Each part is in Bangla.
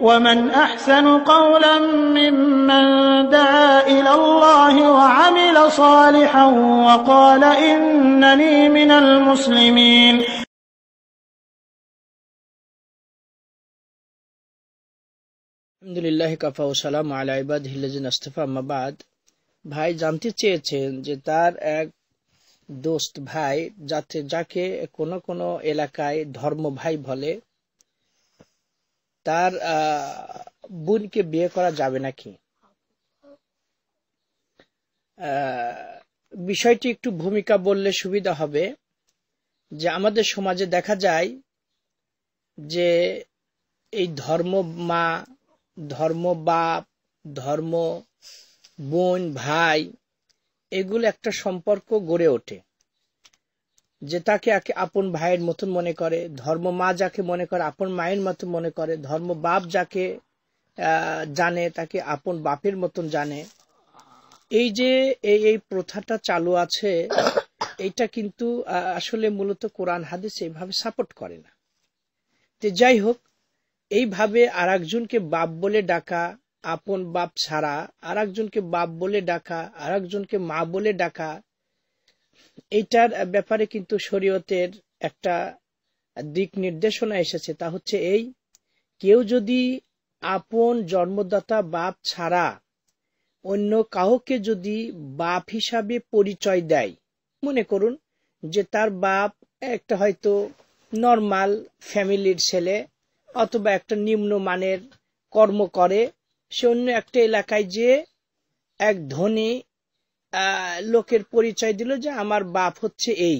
ومن أحسن قولا ممن دعا إلى الله وعمل صالحا وقال إنني من المسلمين আলহামদুলিল্লাহ কাফা ও সালাম আলা ইবাদিহিল্লাযিনা ইসতাফা, আম্মা বাদ। ভাই জানতে চেয়েছেন যে তার এক দোস্ত ভাই যাকে কোন কোন এলাকায় ধর্ম ভাই বলে, তার বোনকে বিয়ে করা যাবে নাকি? বিষয়টি একটু ভূমিকা বললে সুবিধা হবে। যে আমাদের সমাজে দেখা যায় যে এই ধর্ম মা, ধর্ম বাপ, ধর্ম বোন ভাই, এগুলো একটা সম্পর্ক গড়ে ওঠে যে তাকে আপন ভাইয়ের মতন মনে করে, ধর্ম মা যাকে মনে করে আপন মায়ের মতন মনে করে, ধর্ম বাপ যাকে জানে তাকে আপন বাপের মতন জানে। এই যে এই প্রথাটা চালু আছে, এইটা কিন্তু আসলে মূলত কোরআন হাদিস এইভাবে সাপোর্ট করে না। তো যাই হোক, এইভাবে আর একজনকে বাপ বলে ডাকা, আপন বাপ ছাড়া আর একজনকে বাপ বলে ডাকা, আর একজনকে মা বলে ডাকা, এইটার ব্যাপারে কিন্তু শরীয়তের একটা দিক নির্দেশনা এসেছে। তা হচ্ছে এই, কেউ যদি আপন জন্মদাতা বাপ ছাড়া অন্য কাউকে যদি বাপ হিসাবে পরিচয় দেয়, মনে করুন যে তার বাপ একটা হয়তো নর্মাল ফ্যামিলির ছেলে অথবা একটা নিম্নমানের কর্ম করে, সে অন্য একটা এলাকায় যে এক ধনী লোকের পরিচয় দিল যে আমার বাপ হচ্ছে এই,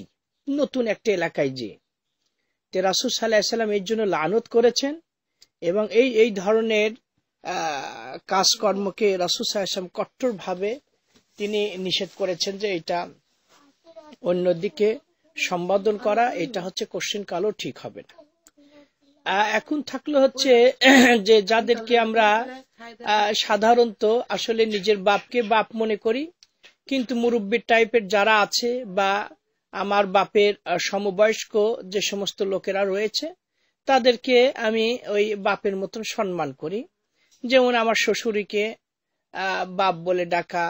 নতুন একটা এলাকায় যে। রাসূল সাল্লাল্লাহু আলাইহি ওয়াসাল্লাম এর জন্য লানত করেছেন এবং এই ধরনের কাজকর্মকে রাসূল সাল্লাল্লাহু আলাইহি ওয়াসাল্লাম কঠোরভাবে তিনি নিষেধ করেছেন যে এটা অন্যদিকে সম্বোধন করা, এটা হচ্ছে কোশ্চেন কালও ঠিক হবে না। এখন থাকলে হচ্ছে যে যাদেরকে আমরা সাধারণত আসলে নিজের বাপকে বাপ মনে করি, কিন্তু মুরব্বী টাইপের যারা আছে বা আমার বাপের সমবয়স্ক যে সমস্ত লোকেরা রয়েছে, তাদেরকে আমি ওই বাপের মতন সম্মান করি। যেমন আমার শ্বশুরীকে বাপ বলে ডাকা,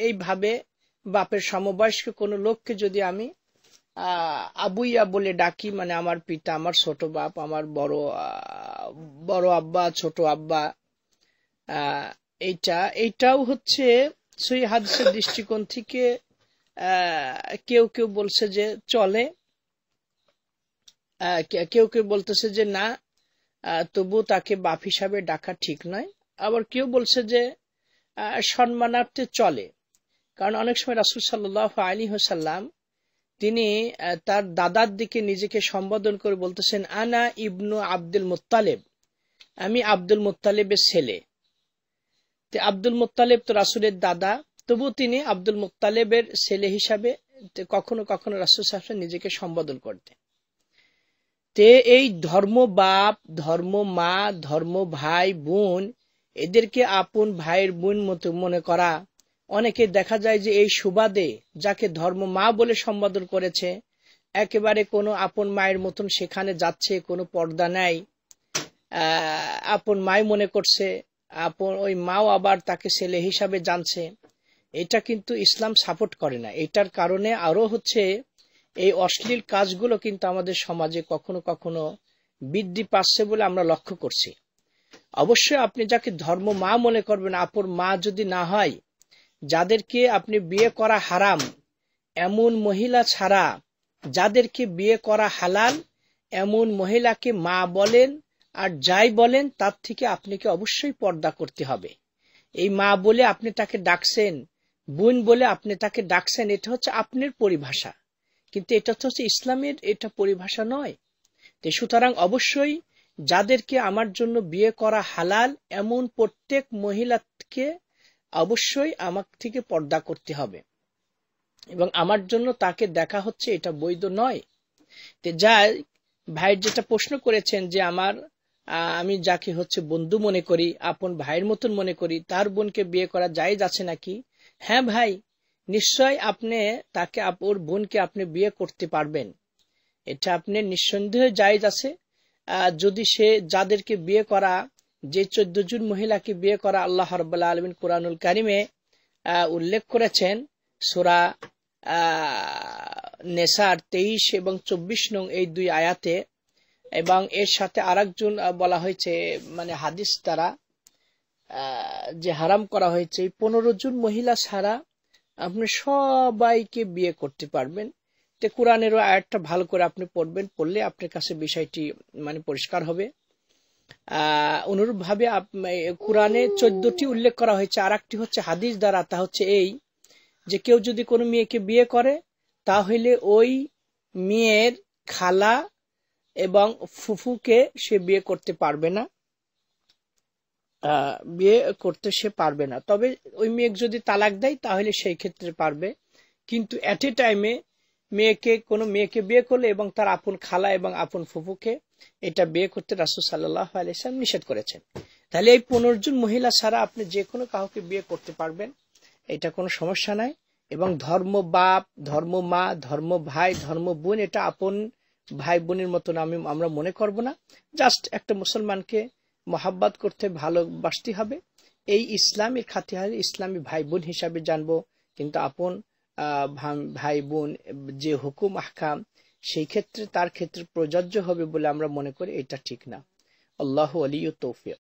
এইভাবে বাপের সমবয়স্ক কোনো লোককে যদি আমি আবুইয়া বলে ডাকি, মানে আমার পিতা, আমার ছোট বাপ, আমার বড় আব্বা, ছোট আব্বা, এইটাও হচ্ছে সহিহ হাদিসের দৃষ্টিকোণ থেকে কেউ কেউ বলছে যে চলে, কেউ কেউ বলতেছে যে না, তবু তাকে বাপ হিসাবে ডাকা ঠিক নয়। আবার কেউ বলছে যে সম্মানার্থে চলে, কারণ অনেক সময় রাসূল সাল্লাল্লাহু আলাইহি ওয়াসাল্লাম তিনি তার দাদার দিকে নিজেকে সম্বোধন করে বলতেছেন, আনা ইবনু আব্দুল মুত্তালিব, আমি আব্দুল মুত্তালিবের ছেলে। তো আব্দুল মুত্তালিব তো রাসূলের দাদা, তবু তিনি আব্দুল মুত্তালিবের ছেলে হিসাবে কখনো কখনো রাসূল সাল্লাল্লাহু আলাইহি ওয়াসাল্লাম নিজেকে সম্বোধন করতেন। তে এই ধর্ম বাপ, ধর্ম মা, ধর্ম ভাই বোন, এদেরকে আপন ভাইয়ের বোন মতো মনে করা, অনেকে দেখা যায় যে এই সুবাদে যাকে ধর্ম মা বলে সম্বোধন করেছে, একেবারে কোনো আপন মায়ের মতন সেখানে যাচ্ছে, কোনো পর্দা নাই, আপন মায় মনে করছে, আপন ওই মাও আবার তাকে ছেলে হিসাবে জানছে। এটা কিন্তু ইসলাম সাপোর্ট করে না। এটার কারণে আরো হচ্ছে এই অশ্লীল কাজগুলো কিন্তু আমাদের সমাজে কখনো কখনো বৃদ্ধি পাচ্ছে বলে আমরা লক্ষ্য করছি। অবশ্যই আপনি যাকে ধর্ম মা মনে করবেন, আপন মা যদি না হয়, যাদেরকে আপনি বিয়ে করা হারাম এমন মহিলা ছাড়া যাদেরকে বিয়ে করা হালাল এমন মহিলাকে মা বলেন আর যাই বলেন, তার থেকে আপনাকে অবশ্যই পর্দা করতে হবে। এই মা বলে আপনি তাকে ডাকছেন, বোন বলে আপনি তাকে ডাকছেন, এটা হচ্ছে আপনার পরিভাষা, কিন্তু এটা হচ্ছে ইসলামের এটা পরিভাষা নয়। তো সুতরাং অবশ্যই যাদেরকে আমার জন্য বিয়ে করা হালাল এমন প্রত্যেক মহিলাকে অবশ্যই আমার থেকে পর্দা করতে হবে, এবং আমার জন্য তাকে দেখা হচ্ছে এটা বৈধ নয়। তো যাই ভাই যেটা প্রশ্ন করেছেন যে আমি যাকে হচ্ছে বন্ধু মনে করি, আপন ভাইয়ের মতন মনে করি, তার বোনকে বিয়ে করা জায়েজ আছে নাকি? হ্যাঁ ভাই, নিশ্চয় আপনি তাকে ওর বোনকে আপনি বিয়ে করতে পারবেন, এটা আপনি নিঃসন্দেহে জায়েজ আছে। যদি সে যাদেরকে বিয়ে করা যে 14 জন মহিলাকে বিয়ে করা আল্লাহ রাব্বুল আলামিন কুরআনুল কারিমে উল্লেখ করেছেন সূরা নেসার 23 এবং 24 নং এই দুই আয়াতে, এবং এর সাথে আরেকজন বলা হয়েছে মানে হাদিস দ্বারা যে হারাম করা হয়েছে 15 জন মহিলা ছাড়া আপনি সবাইকে বিয়ে করতে পারবেন। তো কোরআনেরও আয়াতটা ভালো করে আপনি পড়বেন, পড়লে আপনার কাছে বিষয়টি মানে পরিষ্কার হবে। অনুরূপ ভাবে কোরআনে 14টি উল্লেখ করা হয়েছে, আর একটি হচ্ছে হাদিস দ্বারা, তা হচ্ছে এই যে কেউ যদি কোনো মেয়েকে বিয়ে করে তাহলে ওই মেয়ের খালা এবং ফুফুকে সে বিয়ে করতে পারবে না, তবে ওই মেয়েকে যদি তালাক দেয় তাহলে সেই ক্ষেত্রে পারবে। কিন্তু এট এ টাইমে কোনো মেয়েকে বিয়ে করলে এবং তার আপন খালা এবং আপন ফুফুকে এটা বিয়ে করতে রাসূল সাল্লাল্লাহু আলাইহি ওয়াসাল্লাম নিষেধ করেছেন। তাহলে এই 15 জন মহিলা ছাড়া আপনি যে কোনো কাউকে বিয়ে করতে পারবেন, এটা কোনো সমস্যা নাই। এবং ধর্ম বাপ, ধর্ম মা, ধর্ম ভাই, ধর্ম বোন, এটা আপন ভাই বোনের মতন আমরা মনে করব না। জাস্ট একটা মুসলমানকে মহাব্বত করতে ভালোবাসতে হবে, এই ইসলামের খাতিরে ইসলামী ভাই বোন হিসাবে জানবো। কিন্তু আপন ভাই বোন যে হুকুম আহকাম সেই ক্ষেত্রে তার ক্ষেত্রে প্রযোজ্য হবে বলে আমরা মনে করি, এটা ঠিক না। আল্লাহু ওয়ালিয়ুত তৌফিক।